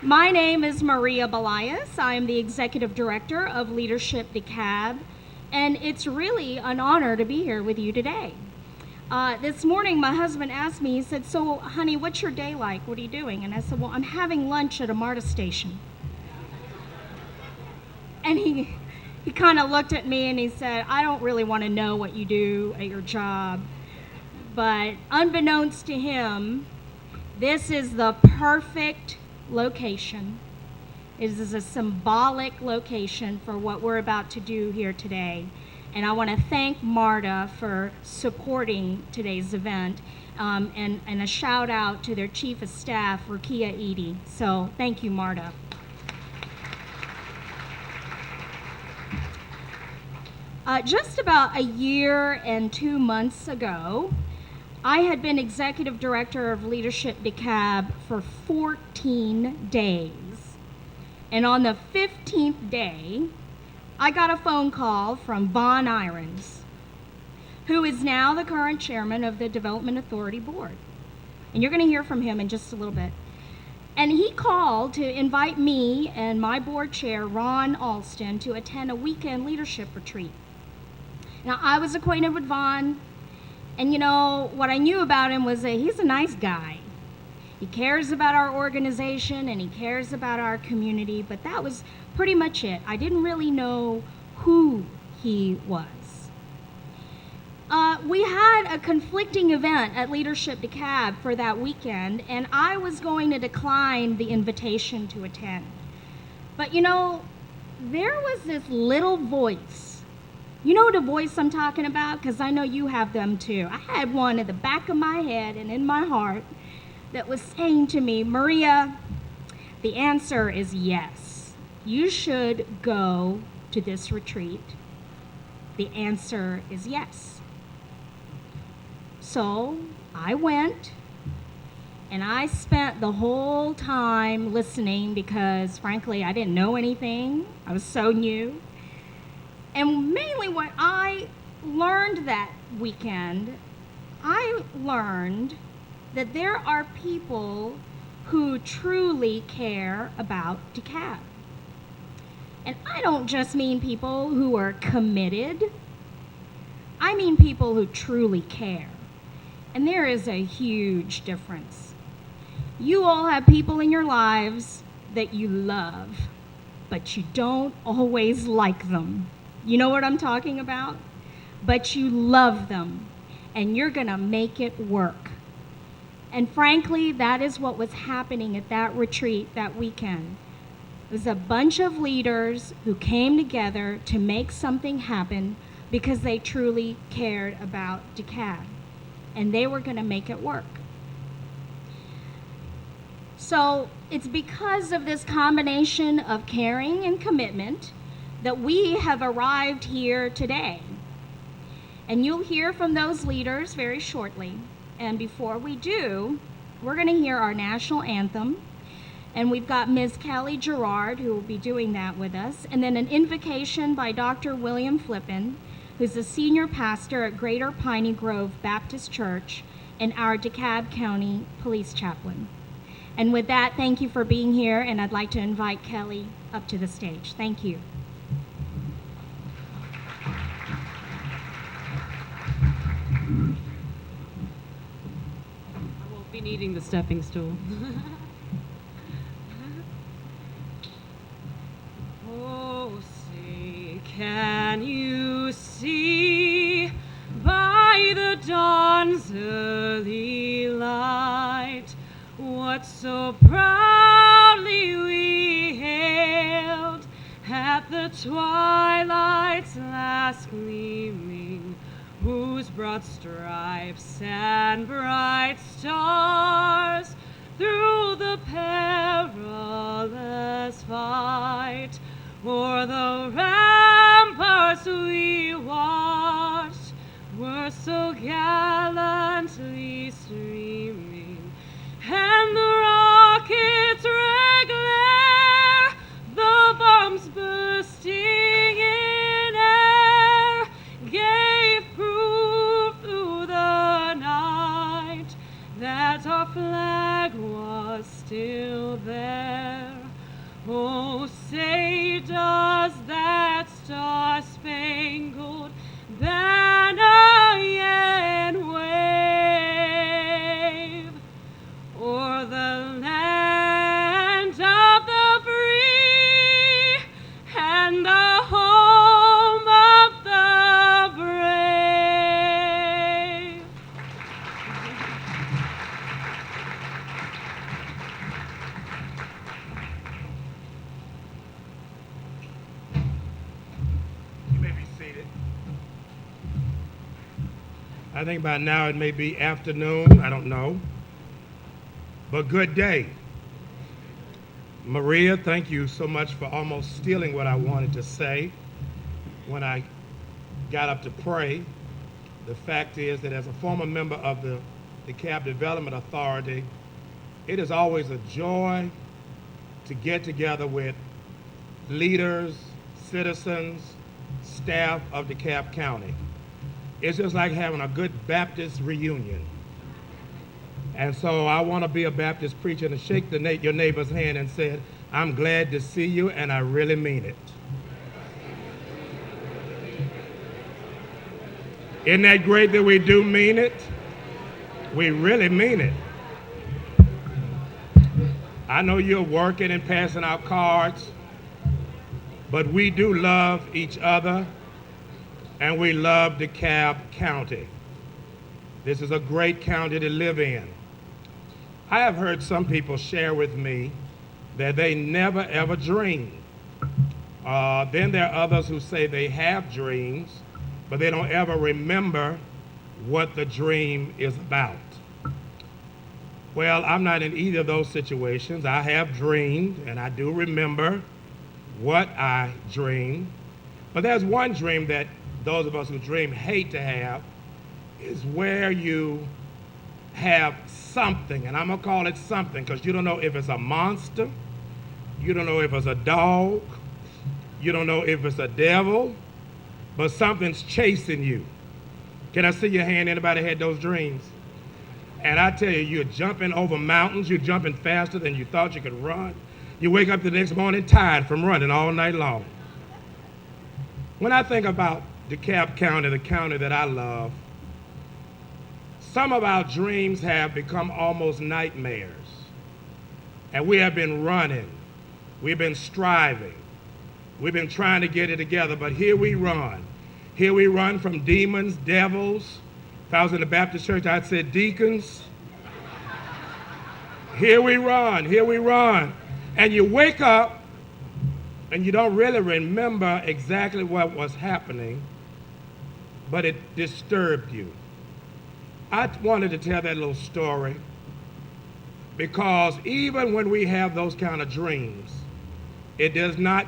My name is Maria Belias. I am the Executive Director of Leadership DeKalb, and it's really an honor to be here with you today. This morning, my husband asked me, he said, "So, honey, what's your day like? What are you doing?" And I said, "Well, I'm having lunch at a MARTA station." And he kind of looked at me and he said, "I don't really want to know what you do at your job." But unbeknownst to him, this is the perfect location. It is a symbolic location for what we're about to do here today. And I want to thank MARTA for supporting today's event, and a shout out to their Chief of Staff, Rukia Edie. So thank you, MARTA. Just about a year and 2 months ago, I had been Executive Director of Leadership DeKalb for 14 days. And on the 15th day, I got a phone call from Von Irons, who is now the current chairman of the Development Authority Board. And you're going to hear from him in just a little bit. And he called to invite me and my board chair, Ron Alston, to attend a weekend leadership retreat. Now, I was acquainted with Von, and you know, what I knew about him was that he's a nice guy. He cares about our organization and he cares about our community, but that was pretty much it. I didn't really know who he was. We had a conflicting event at Leadership DeKalb for that weekend, and I was going to decline the invitation to attend. But you know, there was this little voice. You know the voice I'm talking about? Because I know you have them too. I had one at the back of my head and in my heart that was saying to me, "Maria, the answer is yes. You should go to this retreat. The answer is yes." So I went, and I spent the whole time listening because, frankly, I didn't know anything. I was so new. And mainly what I learned that weekend, I learned that there are people who truly care about DeKalb. And I don't just mean people who are committed. I mean people who truly care. And there is a huge difference. You all have people in your lives that you love, but you don't always like them. You know what I'm talking about? But you love them, and you're gonna make it work. And frankly, that is what was happening at that retreat that weekend. It was a bunch of leaders who came together to make something happen because they truly cared about DeKalb, and they were gonna make it work. So it's because of this combination of caring and commitment that we have arrived here today. And you'll hear from those leaders very shortly. And before we do, we're going to hear our national anthem. And we've got Ms. Kelly Gerard, who will be doing that with us. And then an invocation by Dr. William Flippin, who's the senior pastor at Greater Piney Grove Baptist Church and our DeKalb County Police Chaplain. And with that, thank you for being here. And I'd like to invite Kelly up to the stage. Thank you. I won't be needing the stepping stool. Oh, say, can you see by the dawn's early light what so proudly we hailed at the twilight's last gleaming, whose broad stripes and bright stars through the perilous fight o'er the ramparts we watched were so gallantly streaming, and the rockets' red glare, the bombs bursting in air, gave proof through the night that our flag was still there? Oh, say does that star-spangled banner yet wave o'er the land of the free and the home of the brave? You may be seated. I think by now it may be afternoon, I don't know. But good day. Maria, thank you so much for almost stealing what I wanted to say when I got up to pray. The fact is that as a former member of the DeKalb Development Authority, it is always a joy to get together with leaders, citizens, staff of DeKalb County. It's just like having a good Baptist reunion. And so I want to be a Baptist preacher and shake your neighbor's hand and say, I'm glad to see you, and I really mean it. Isn't that great that we do mean it? We really mean it. I know you're working and passing out cards, but we do love each other, and we love DeKalb County. This is a great county to live in. I have heard some people share with me that they never ever dream. Then there are others who say they have dreams, but they don't ever remember what the dream is about. Well, I'm not in either of those situations. I have dreamed, and I do remember what I dreamed. But there's one dream that those of us who dream hate to have, is where you have something, and I'm going to call it something because you don't know if it's a monster, you don't know if it's a dog, you don't know if it's a devil, but something's chasing you. Can I see your hand? Anybody had those dreams? And I tell you, you're jumping over mountains, you're jumping faster than you thought you could run. You wake up the next morning tired from running all night long. When I think about DeKalb County, the county that I love, some of our dreams have become almost nightmares. And we have been running. We've been striving. We've been trying to get it together, but here we run. Here we run from demons, devils. If I was in the Baptist church, I'd say deacons. Here we run, here we run. And you wake up and you don't really remember exactly what was happening, but it disturbed you. I wanted to tell that little story because even when we have those kind of dreams, it does not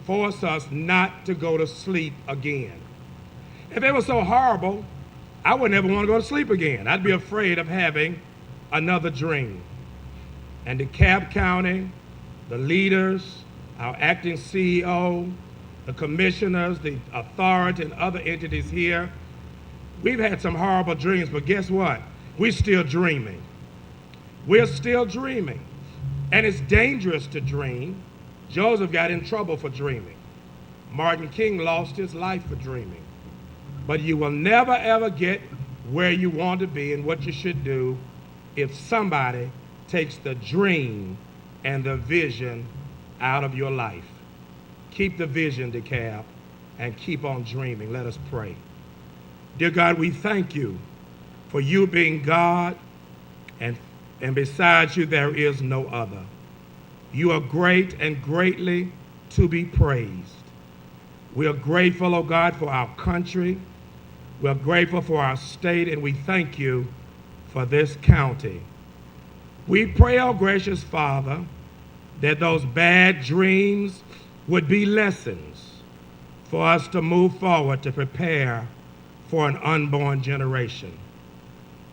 force us not to go to sleep again. If it was so horrible, I would never want to go to sleep again. I'd be afraid of having another dream. And DeKalb County, the leaders, our acting CEO, the commissioners, the authority, and other entities here, we've had some horrible dreams, but guess what? We're still dreaming. We're still dreaming. And it's dangerous to dream. Joseph got in trouble for dreaming. Martin King lost his life for dreaming. But you will never ever get where you want to be and what you should do if somebody takes the dream and the vision out of your life. Keep the vision, DeKalb, and keep on dreaming. Let us pray. Dear God, we thank you for you being God, and besides you there is no other. You are great and greatly to be praised. We are grateful, oh God, for our country. We are grateful for our state, and we thank you for this county. We pray, oh gracious Father, that those bad dreams would be lessons for us to move forward to prepare for an unborn generation.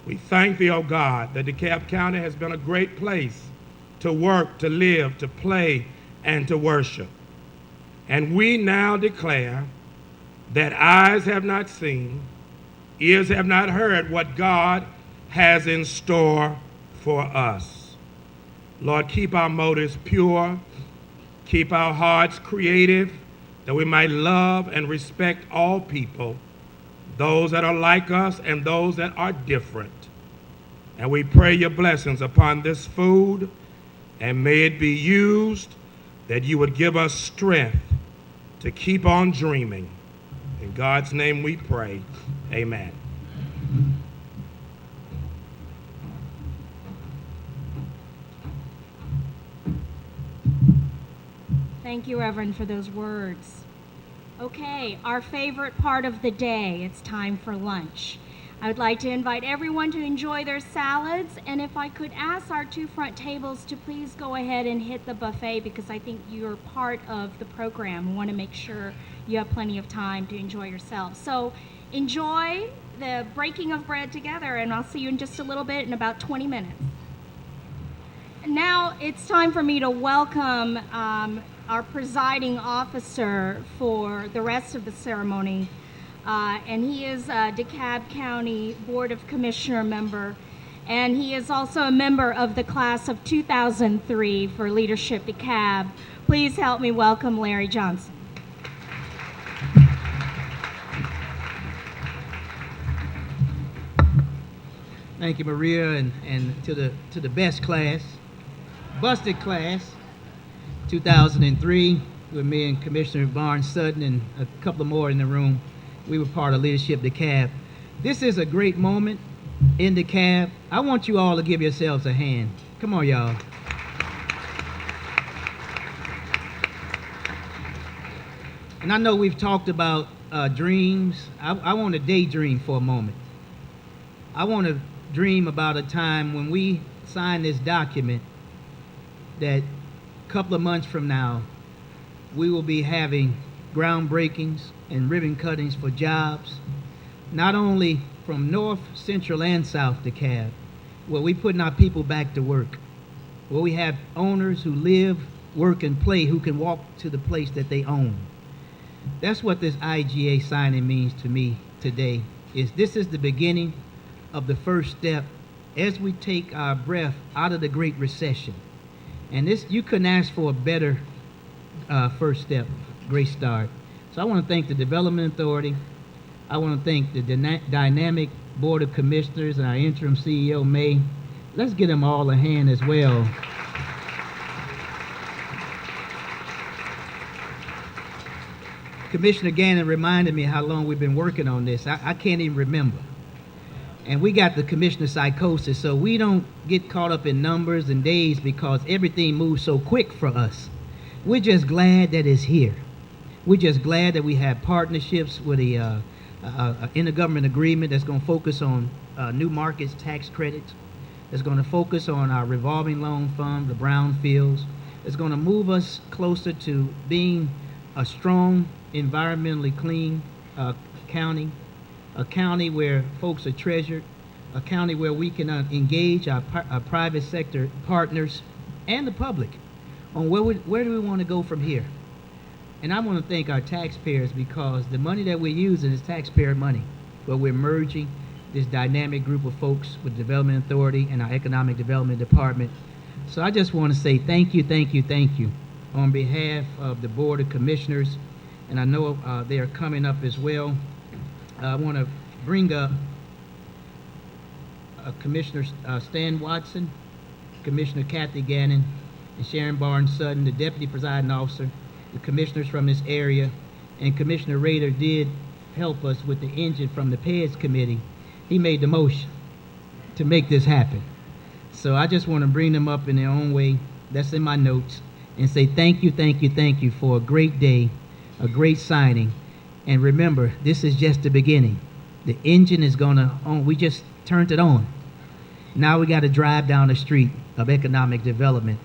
We thank thee, oh God, that DeKalb County has been a great place to work, to live, to play, and to worship. And we now declare that eyes have not seen, ears have not heard what God has in store for us. Lord, keep our motives pure, keep our hearts creative, that we might love and respect all people, those that are like us and those that are different. And we pray your blessings upon this food, and may it be used that you would give us strength to keep on dreaming. In God's name we pray, amen. Thank you, Reverend, for those words. Okay, our favorite part of the day, it's time for lunch. I would like to invite everyone to enjoy their salads, and if I could ask our two front tables to please go ahead and hit the buffet, because I think you're part of the program. We want to make sure you have plenty of time to enjoy yourselves. So enjoy the breaking of bread together, and I'll see you in just a little bit, in about 20 minutes. And now it's time for me to welcome our presiding officer for the rest of the ceremony. And he is a DeKalb County Board of Commissioner member, and he is also a member of the class of 2003 for Leadership DeKalb. Please help me welcome Larry Johnson. Thank you, Maria, and to the best class, busted class, 2003, with me and Commissioner Barnes Sutton and a couple more in the room. We were part of Leadership DeKalb. This is a great moment in DeKalb. I want you all to give yourselves a hand. Come on, y'all. And I know we've talked about dreams. I want to daydream for a moment. I want to dream about a time when we sign this document that a couple of months from now, we will be having groundbreakings and ribbon cuttings for jobs, not only from North, Central, and South DeKalb, where we putting our people back to work, where we have owners who live, work, and play who can walk to the place that they own. That's what this IGA signing means to me today. This is the beginning of the first step as we take our breath out of the Great Recession. And this, you couldn't ask for a better first step, great start. So I want to thank the Development Authority. I want to thank the dynamic Board of Commissioners and our interim CEO, May. Let's give them all a hand as well. Commissioner Gannon reminded me how long we've been working on this. I can't even remember. And we got the commissioner psychosis, so we don't get caught up in numbers and days because everything moves so quick for us. We're just glad that it's here. We're just glad that we have partnerships with a intergovernment agreement that's going to focus on new markets tax credits, that's going to focus on our revolving loan fund, the brownfields. It's going to move us closer to being a strong, environmentally clean county, a county where folks are treasured, a county where we can engage our private sector partners and the public on where do we want to go from here. And I want to thank our taxpayers, because the money that we're using is taxpayer money, but we're merging this dynamic group of folks with Development Authority and our Economic Development Department. So I just want to say thank you, thank you, thank you on behalf of the Board of Commissioners, and I know they are coming up as well. I want to bring up Commissioner Stan Watson, Commissioner Kathy Gannon, and Sharon Barnes Sutton, the Deputy Presiding Officer, the commissioners from this area, and Commissioner Rader did help us with the engine from the PEDS committee. He made the motion to make this happen. So I just want to bring them up in their own way. That's in my notes. And say thank you, thank you, thank you for a great day, a great signing. And remember, this is just the beginning. The engine is going to on. We just turned it on. Now we got to drive down the street of economic development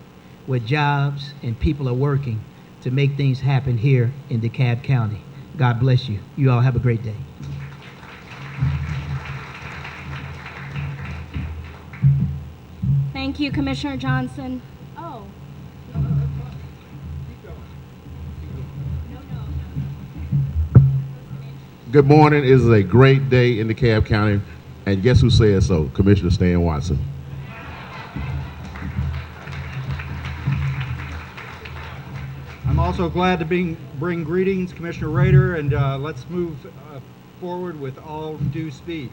where jobs and people are working to make things happen here in DeKalb County. God bless you. You all have a great day. Thank you, Commissioner Johnson. Oh. Good morning. It is a great day in DeKalb County, and guess who says so? Commissioner Stan Watson. Also glad to bring greetings, Commissioner Rader, and let's move forward with all due speed.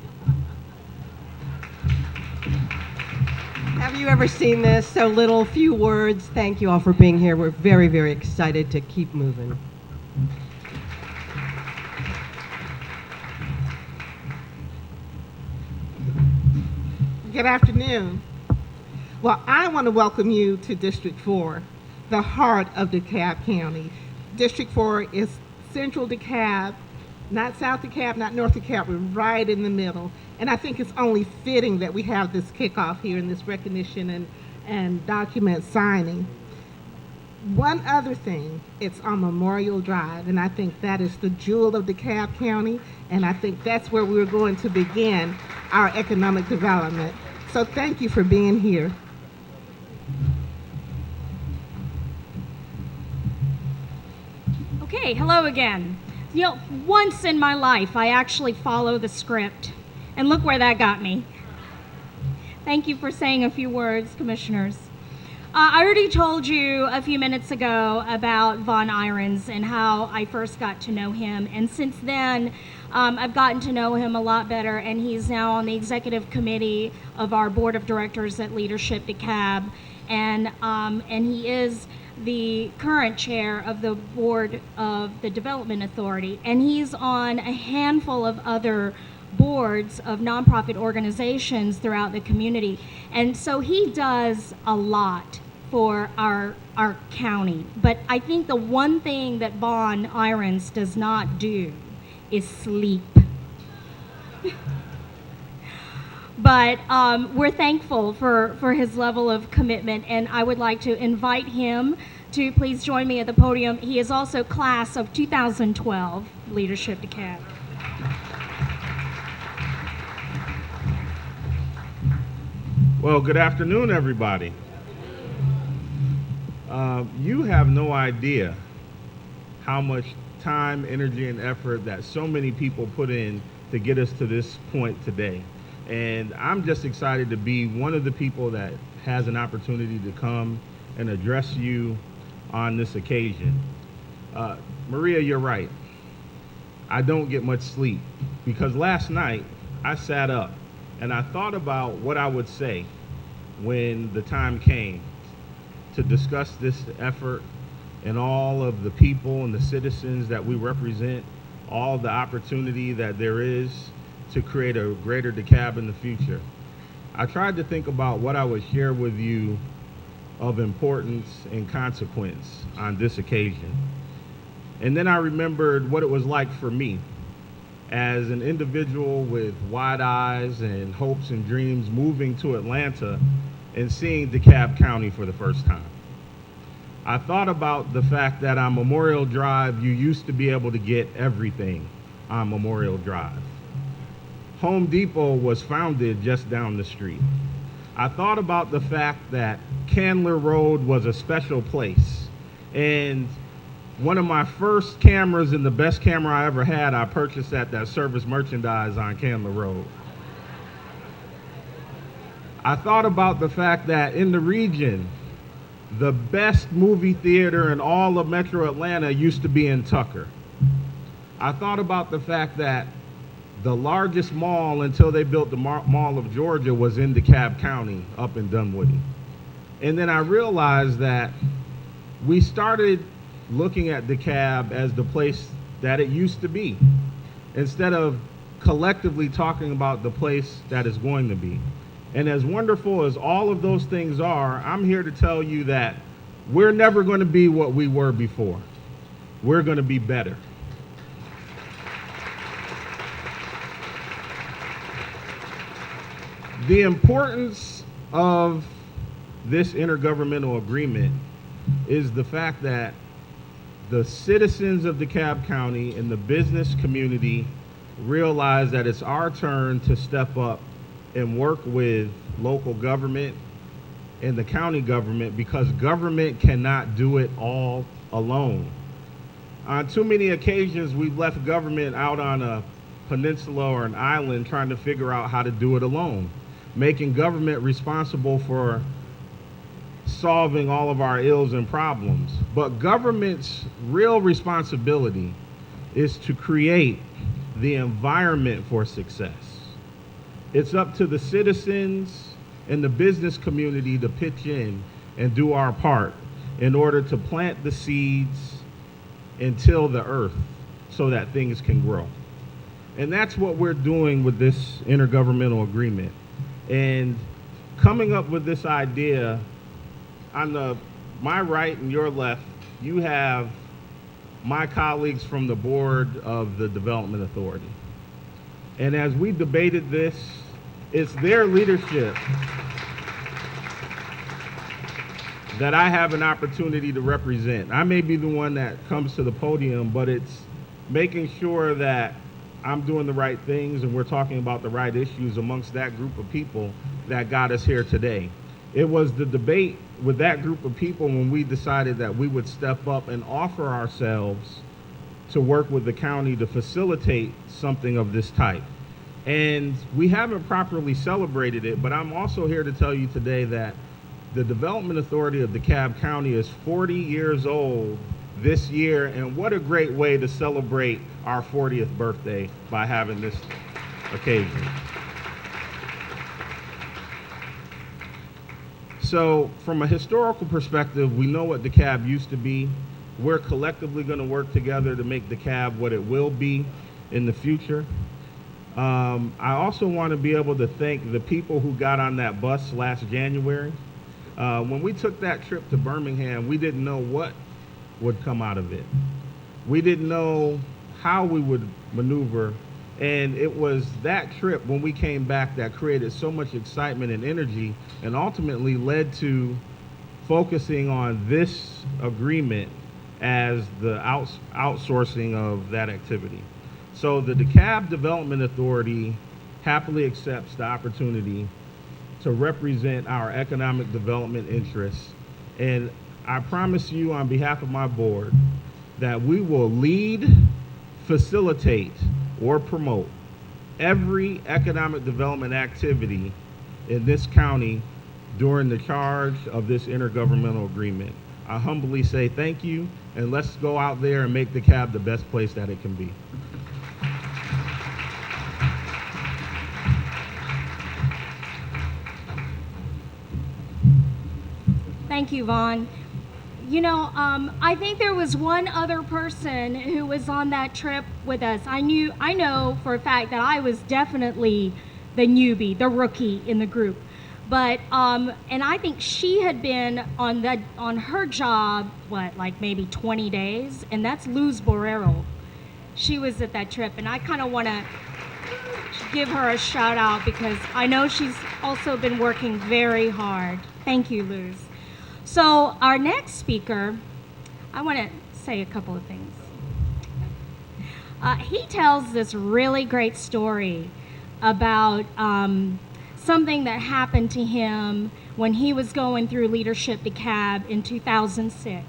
Have you ever seen this? So little, few words. Thank you all for being here. We're very, very excited to keep moving. Good afternoon. Well, I want to welcome you to District 4, the heart of DeKalb County. District 4 is central DeKalb, not South DeKalb, not North DeKalb, we're right in the middle. And I think it's only fitting that we have this kickoff here and this recognition and document signing. One other thing, it's on Memorial Drive, and I think that is the jewel of DeKalb County, and I think that's where we're going to begin our economic development. So thank you for being here. Okay, hello again. You know, once in my life, I actually follow the script, and look where that got me. Thank you for saying a few words, commissioners. I already told you a few minutes ago about Von Irons and how I first got to know him, and since then, I've gotten to know him a lot better, and he's now on the executive committee of our board of directors at Leadership DeKalb, and he is the current chair of the board of the Development Authority, and he's on a handful of other boards of nonprofit organizations throughout the community. And so he does a lot for our county. But I think the one thing that Von Irons does not do is sleep. But we're thankful for his level of commitment, and I would like to invite him to please join me at the podium. He is also class of 2012 Leadership DeKalb. Well, good afternoon, everybody. You have no idea how much time, energy, and effort that so many people put in to get us to this point today. And I'm just excited to be one of the people that has an opportunity to come and address you on this occasion. Maria, you're right. I don't get much sleep because last night I sat up and I thought about what I would say when the time came to discuss this effort and all of the people and the citizens that we represent, all the opportunity that there is to create a greater DeKalb in the future. I tried to think about what I would share with you of importance and consequence on this occasion. And then I remembered what it was like for me as an individual with wide eyes and hopes and dreams moving to Atlanta and seeing DeKalb County for the first time. I thought about the fact that on Memorial Drive, you used to be able to get everything on Memorial Drive. Home Depot was founded just down the street. I thought about the fact that Candler Road was a special place, and one of my first cameras and the best camera I ever had, I purchased at that Service Merchandise on Candler Road. I thought about the fact that in the region, the best movie theater in all of Metro Atlanta used to be in Tucker. I thought about the fact that the largest mall until they built the Mall of Georgia was in DeKalb County up in Dunwoody. And then I realized that we started looking at DeKalb as the place that it used to be, instead of collectively talking about the place that it's going to be. And as wonderful as all of those things are, I'm here to tell you that we're never going to be what we were before. We're going to be better. The importance of this intergovernmental agreement is the fact that the citizens of DeKalb County and the business community realize that it's our turn to step up and work with local government and the county government, because government cannot do it all alone. On too many occasions, we've left government out on a peninsula or an island trying to figure out how to do it alone, making government responsible for solving all of our ills and problems. But government's real responsibility is to create the environment for success. It's up to the citizens and the business community to pitch in and do our part in order to plant the seeds and till the earth so that things can grow. And that's what we're doing with this intergovernmental agreement. And coming up with this idea, on my right and your left, you have my colleagues from the board of the Development Authority. And as we debated this, it's their leadership that I have an opportunity to represent. I may be the one that comes to the podium, but it's making sure that I'm doing the right things and we're talking about the right issues amongst that group of people that got us here today. It was the debate with that group of people when we decided that we would step up and offer ourselves to work with the county to facilitate something of this type. And we haven't properly celebrated it, but I'm also here to tell you today that the Development Authority of DeKalb County is 40 years old this year, and what a great way to celebrate our 40th birthday by having this occasion. So from a historical perspective, we know what DeKalb used to be. We're collectively going to work together to make DeKalb what it will be in the future. I also want to be able to thank the people who got on that bus last January. When we took that trip to Birmingham, we didn't know what would come out of it. We didn't know how we would maneuver, and it was that trip when we came back that created so much excitement and energy and ultimately led to focusing on this agreement as the outsourcing of that activity. So the DeKalb Development Authority happily accepts the opportunity to represent our economic development interests. And I promise you on behalf of my board that we will lead, facilitate, or promote every economic development activity in this county during the charge of this intergovernmental agreement. I humbly say thank you, and let's go out there and make DeKalb the best place that it can be. Thank you, Vaughn. You know, I think there was one other person who was on that trip with us. I know for a fact that I was definitely the newbie, the rookie in the group. But, and I think she had been on her job, like maybe 20 days, and that's Luz Borrero. She was at that trip, and I kind of want to give her a shout out because I know she's also been working very hard. Thank you, Luz. So our next speaker, I want to say a couple of things. He tells this really great story about something that happened to him when he was going through Leadership DeKalb in 2006.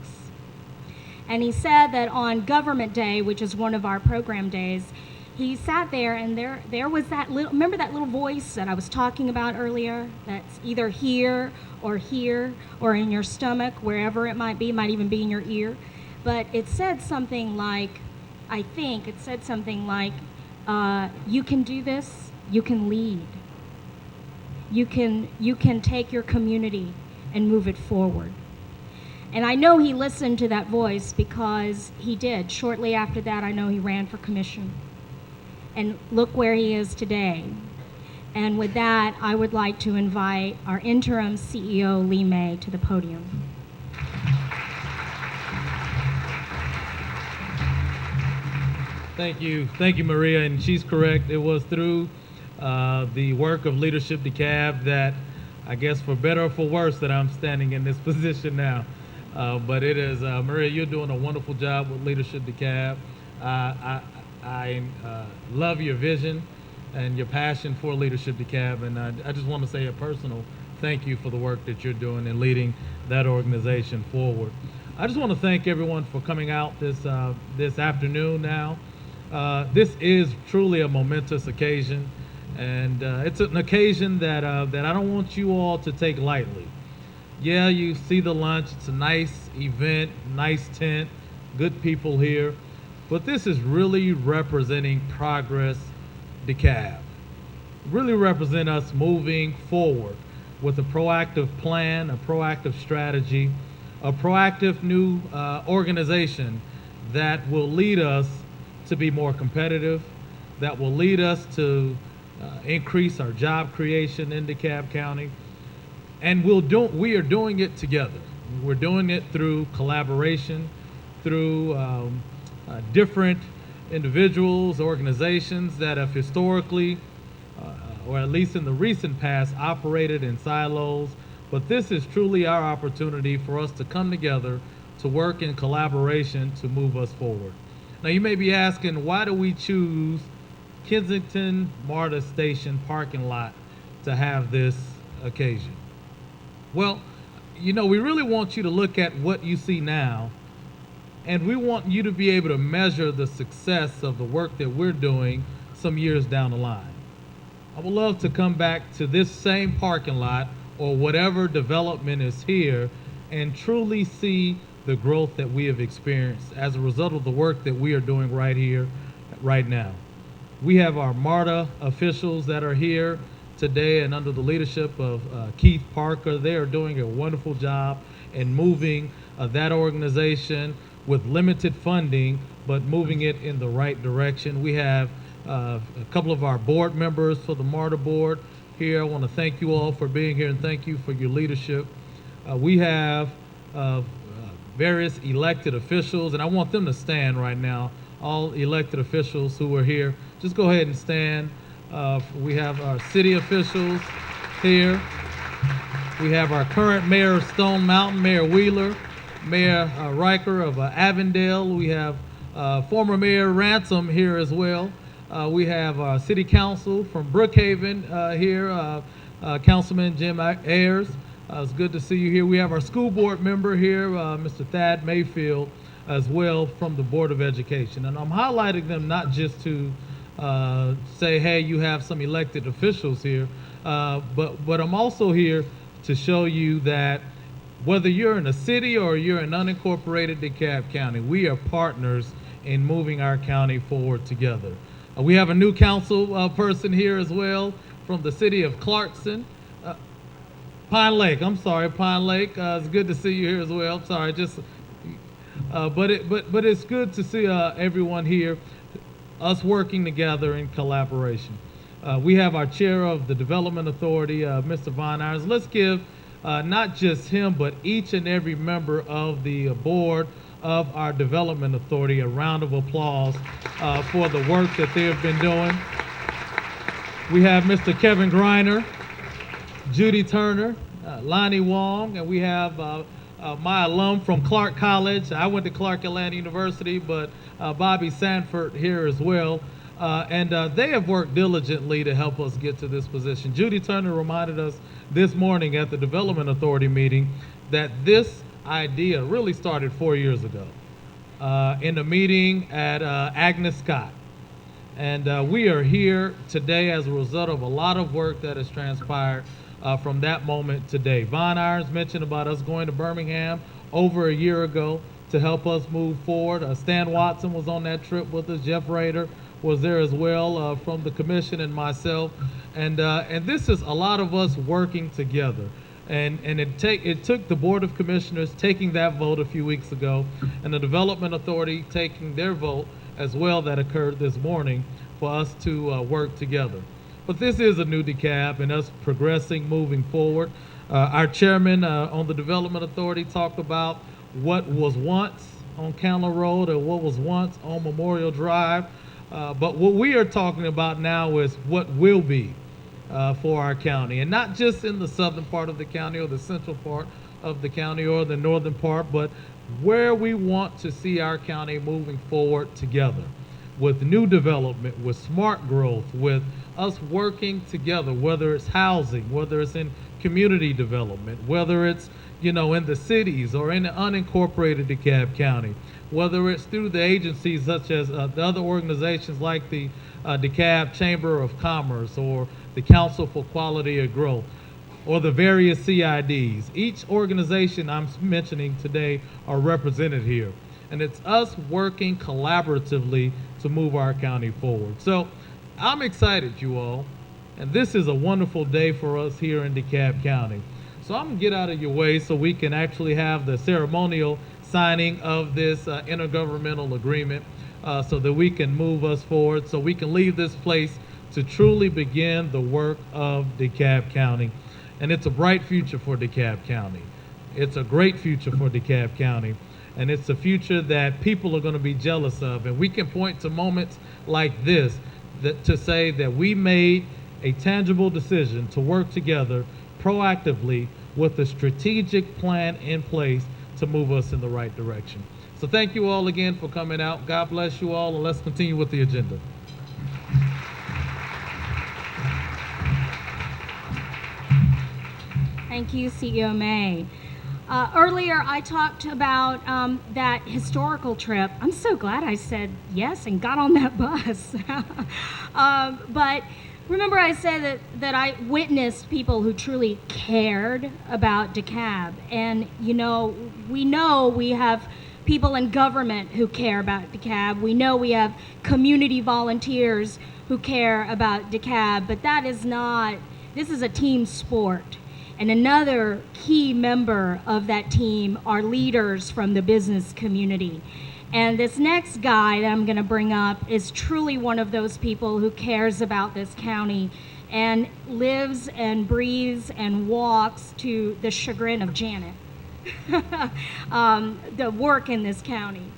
And he said that on Government Day, which is one of our program days, he sat there and there was that remember that little voice that I was talking about earlier? That's either here or in your stomach, wherever it might even be in your ear. But it said something like, I think it said something like, you can do this, you can lead. You can take your community and move it forward. And I know he listened to that voice because he did. Shortly after that, I know he ran for commission. And look where he is today. And with that, I would like to invite our interim CEO, Lee May, to the podium. Thank you, Maria, and she's correct. It was through the work of Leadership DeKalb that, I guess for better or for worse, that I'm standing in this position now. But it is, Maria, you're doing a wonderful job with Leadership DeKalb. I love your vision and your passion for Leadership DeKalb, and I just want to say a personal thank you for the work that you're doing and leading that organization forward. I just want to thank everyone for coming out this afternoon now. This is truly a momentous occasion, and it's an occasion that I don't want you all to take lightly. Yeah, you see the lunch. It's a nice event, nice tent, good people here. But this is really representing Progress DeKalb. Really represent us moving forward with a proactive plan, a proactive strategy, a proactive new organization that will lead us to be more competitive, that will lead us to increase our job creation in DeKalb County. And we are doing it together. We're doing it through collaboration, through different individuals, organizations that have historically, or at least in the recent past, operated in silos. But this is truly our opportunity for us to come together to work in collaboration to move us forward. Now, you may be asking, why do we choose Kensington MARTA Station parking lot to have this occasion? Well, we really want you to look at what you see now, and we want you to be able to measure the success of the work that we're doing some years down the line. I would love to come back to this same parking lot or whatever development is here and truly see the growth that we have experienced as a result of the work that we are doing right here, right now. We have our MARTA officials that are here today, and under the leadership of Keith Parker, they are doing a wonderful job in moving that organization with limited funding, but moving it in the right direction. We have a couple of our board members for the MARTA board here. I want to thank you all for being here and thank you for your leadership. We have various elected officials, and I want them to stand right now. All elected officials who are here, just go ahead and stand. We have our city officials here. We have our current mayor of Stone Mountain, Mayor Wheeler, Mayor Riker of Avondale. We have former Mayor Ransom here as well. We have city council from Brookhaven here, Councilman Jim Ayers. It's good to see you here. We have our school board member here, Mr. Thad Mayfield, as well, from the Board of Education. And I'm highlighting them not just to say, hey, you have some elected officials here, but I'm also here to show you that whether you're in a city or you're in unincorporated DeKalb County, we are partners in moving our county forward together. We have a new council person here as well from the city of Clarkson. Pine Lake, Pine Lake. It's good to see you here as well. Sorry, but it's good to see everyone here, us working together in collaboration. We have our chair of the Development Authority, Mr. Von Irons. Let's give not just him, but each and every member of the board of our Development Authority a round of applause for the work that they have been doing. We have Mr. Kevin Griner, Judy Turner, Lonnie Wong, and we have my alum from Clark College. I went to Clark Atlanta University, but Bobby Sanford here as well. And they have worked diligently to help us get to this position. Judy Turner reminded us this morning at the Development Authority meeting that this idea really started 4 years ago in a meeting at Agnes Scott. And we are here today as a result of a lot of work that has transpired from that moment today. Von Irons mentioned about us going to Birmingham over a year ago to help us move forward. Stan Watson was on that trip with us. Jeff Rader was there as well from the commission and myself. And this is a lot of us working together. And it took the Board of Commissioners taking that vote a few weeks ago and the Development Authority taking their vote as well that occurred this morning for us to work together. But this is a new DeKalb and us progressing, moving forward. Our chairman on the Development Authority talked about what was once on Candler Road or what was once on Memorial Drive. But what we are talking about now is what will be for our county. And not just in the southern part of the county or the central part of the county or the northern part, but where we want to see our county moving forward together with new development, with smart growth, with us working together, whether it's housing, whether it's in community development, whether it's, in the cities or in the unincorporated DeKalb County, whether it's through the agencies such as the other organizations like the DeKalb Chamber of Commerce or the Council for Quality of Growth. or the various CIDs. Each organization I'm mentioning today are represented here. And it's us working collaboratively to move our county forward. So I'm excited, you all. And this is a wonderful day for us here in DeKalb County. So I'm gonna get out of your way so we can actually have the ceremonial signing of this intergovernmental agreement so that we can move us forward, so we can leave this place to truly begin the work of DeKalb County. And it's a bright future for DeKalb County. It's a great future for DeKalb County. And it's a future that people are going to be jealous of. And we can point to moments like this to say that we made a tangible decision to work together proactively with a strategic plan in place to move us in the right direction. So thank you all again for coming out. God bless you all, and let's continue with the agenda. Thank you, CEO May. Earlier, I talked about that historical trip. I'm so glad I said yes and got on that bus. But remember I said that I witnessed people who truly cared about DeKalb. And, we know we have people in government who care about DeKalb. We know we have community volunteers who care about DeKalb. But this is a team sport. And another key member of that team are leaders from the business community. And this next guy that I'm going to bring up is truly one of those people who cares about this county and lives and breathes and walks to the chagrin of Janet, the work in this county.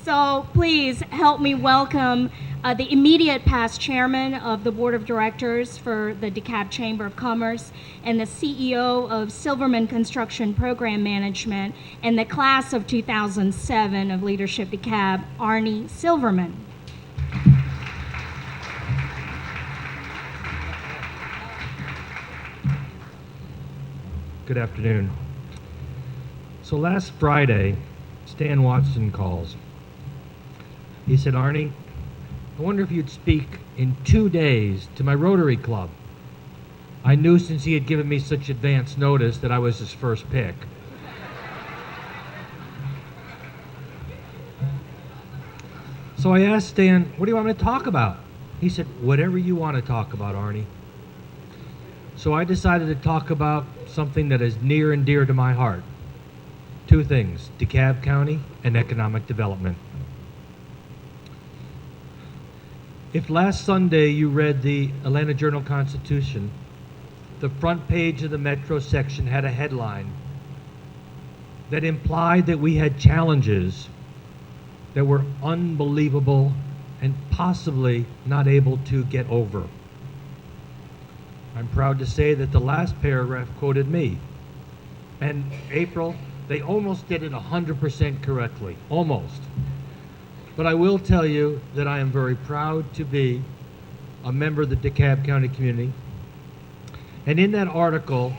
So please help me welcome the immediate past chairman of the board of directors for the DeKalb Chamber of Commerce and the CEO of Silverman Construction Program Management and the class of 2007 of Leadership DeKalb, Arnie Silverman. Good afternoon. So last Friday, Stan Watson calls. He said, Arnie, I wonder if you'd speak in 2 days to my Rotary Club. I knew since he had given me such advance notice that I was his first pick. So I asked Stan, what do you want me to talk about? He said, whatever you want to talk about, Arnie. So I decided to talk about something that is near and dear to my heart. 2 things, DeKalb County and economic development. If last Sunday you read the Atlanta Journal-Constitution, the front page of the Metro section had a headline that implied that we had challenges that were unbelievable and possibly not able to get over. I'm proud to say that the last paragraph quoted me. And April, they almost did it 100% correctly, almost. But I will tell you that I am very proud to be a member of the DeKalb County community. And in that article,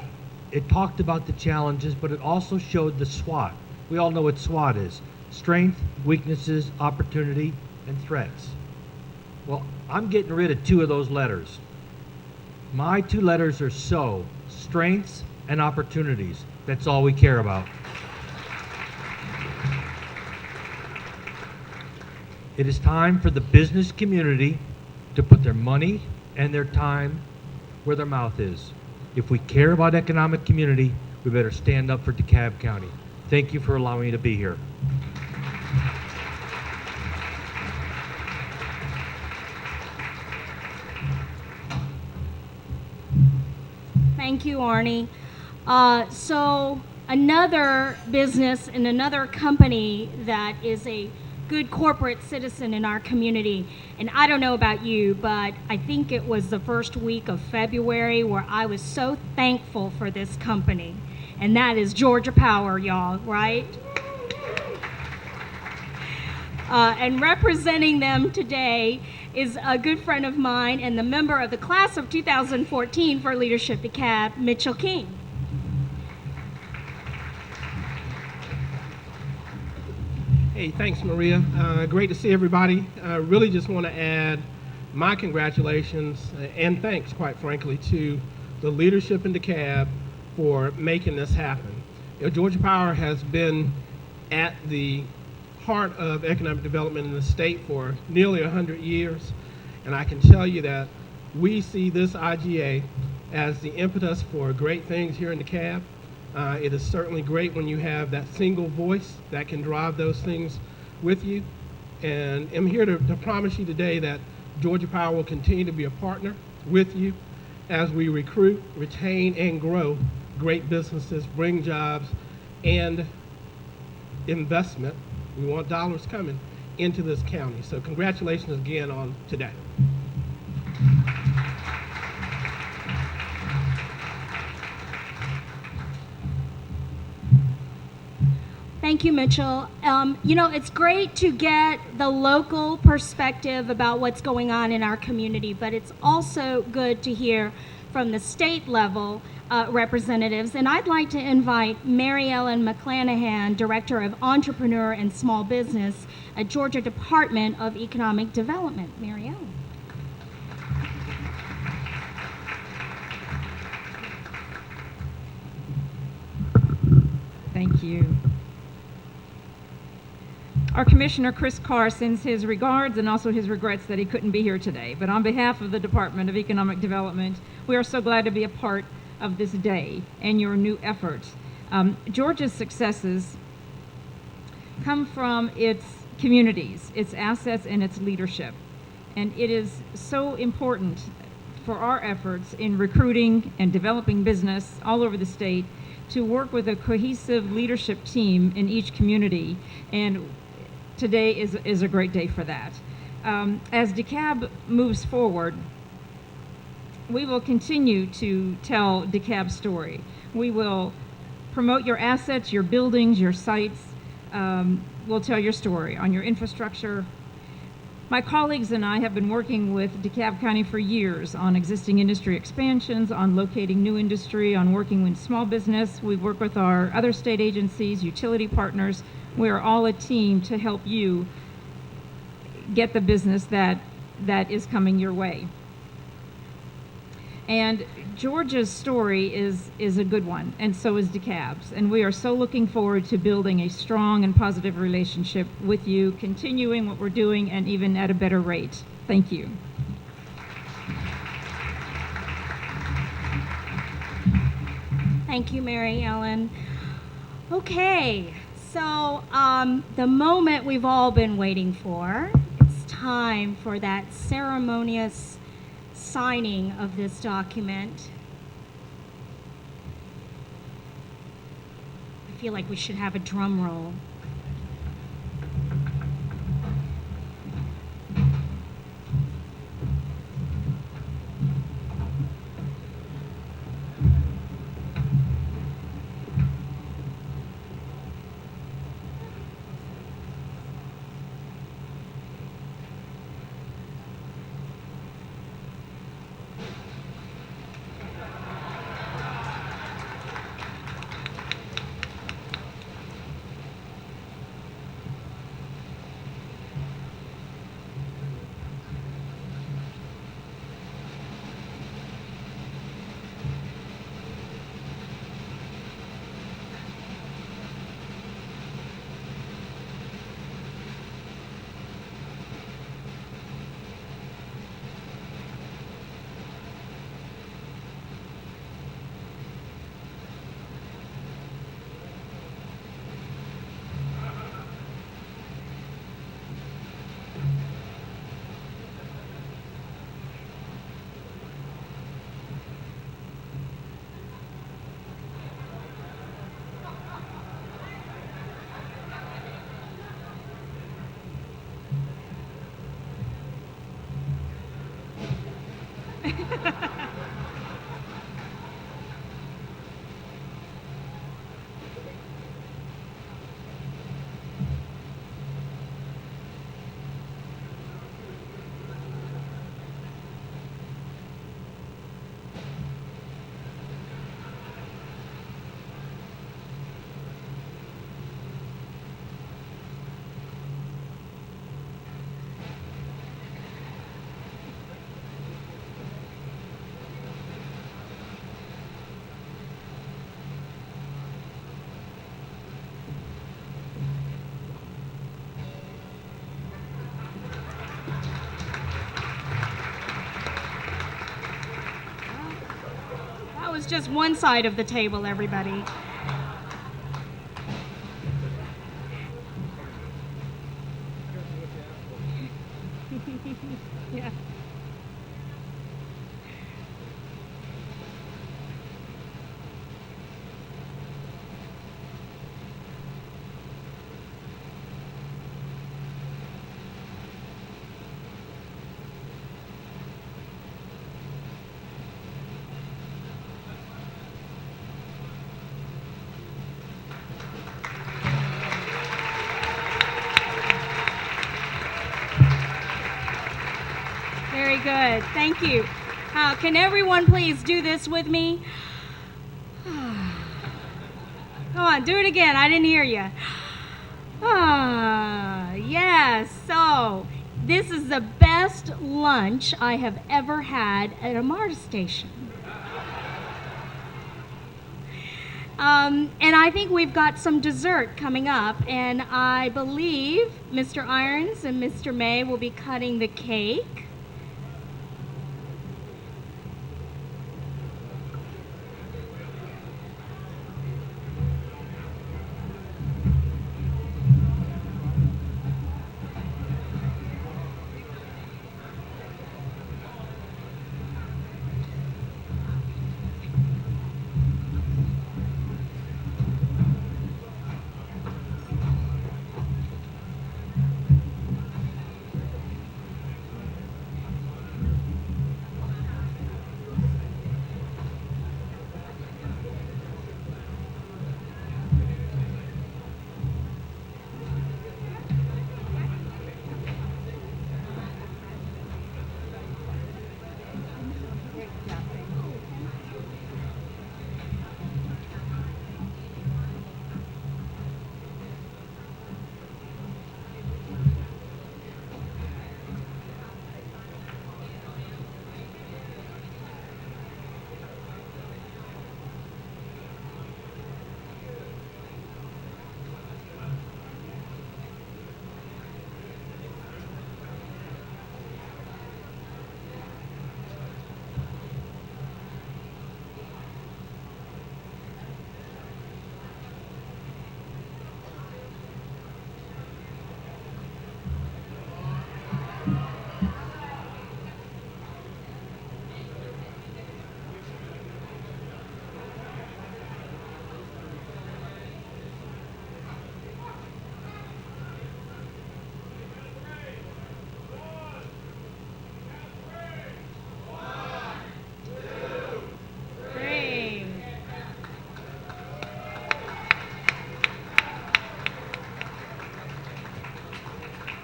it talked about the challenges, but it also showed the SWOT. We all know what SWOT is: strength, weaknesses, opportunity, and threats. Well, I'm getting rid of 2 of those letters. My 2 letters are SO, strengths and opportunities. That's all we care about. It is time for the business community to put their money and their time where their mouth is. If we care about economic community, we better stand up for DeKalb County. Thank you for allowing me to be here. Thank you, Arnie. So another business and another company that is a good corporate citizen in our community, and I don't know about you, but I think it was the first week of February where I was so thankful for this company, and that is Georgia Power, y'all, right? And representing them today is a good friend of mine and the member of the class of 2014 for Leadership DeKalb, Mitchell King. Hey, thanks, Maria. Great to see everybody. Really just want to add my congratulations and thanks, quite frankly, to the leadership in DeKalb for making this happen. You know, Georgia Power has been at the heart of economic development in the state for nearly 100 years, and I can tell you that we see this IGA as the impetus for great things here in DeKalb. It is certainly great when you have that single voice that can drive those things with you. And I'm here to promise you today that Georgia Power will continue to be a partner with you as we recruit, retain, and grow great businesses, bring jobs, and investment. We want dollars coming into this county. So congratulations again on today. Thank you, Mitchell. You know, it's great to get the local perspective about what's going on in our community, but it's also good to hear from the state level representatives. And I'd like to invite Mary Ellen McClanahan, Director of Entrepreneur and Small Business at Georgia Department of Economic Development. Mary Ellen. Thank you. Our Commissioner Chris Carr sends his regards and also his regrets that he couldn't be here today. But on behalf of the Department of Economic Development, we are so glad to be a part of this day and your new efforts. Georgia's successes come from its communities, its assets, and its leadership. And it is so important for our efforts in recruiting and developing business all over the state to work with a cohesive leadership team in each community. And today is a great day for that. As DeKalb moves forward, we will continue to tell DeKalb's story. We will promote your assets, your buildings, your sites. We'll tell your story on your infrastructure. My colleagues and I have been working with DeKalb County for years on existing industry expansions, on locating new industry, on working with small business. We work with our other state agencies, utility partners. We are all a team to help you get the business that is coming your way. And Georgia's story is a good one, and so is DeKalb's. And we are so looking forward to building a strong and positive relationship with you, continuing what we're doing, and even at a better rate. Thank you. Thank you, Mary Ellen. Okay, so the moment we've all been waiting for, it's time for that ceremonious signing of this document. I feel like we should have a drum roll. just one side of the table, everybody. Yeah. Very good. Thank you. Can everyone please do this with me? Come on, do it again. I didn't hear you. Yes. So, this is the best lunch I have ever had at a MARTA station. And I think we've got some dessert coming up, and I believe Mr. Irons and Mr. May will be cutting the cake.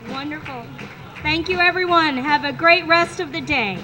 Wonderful. Thank you, everyone. Have a great rest of the day.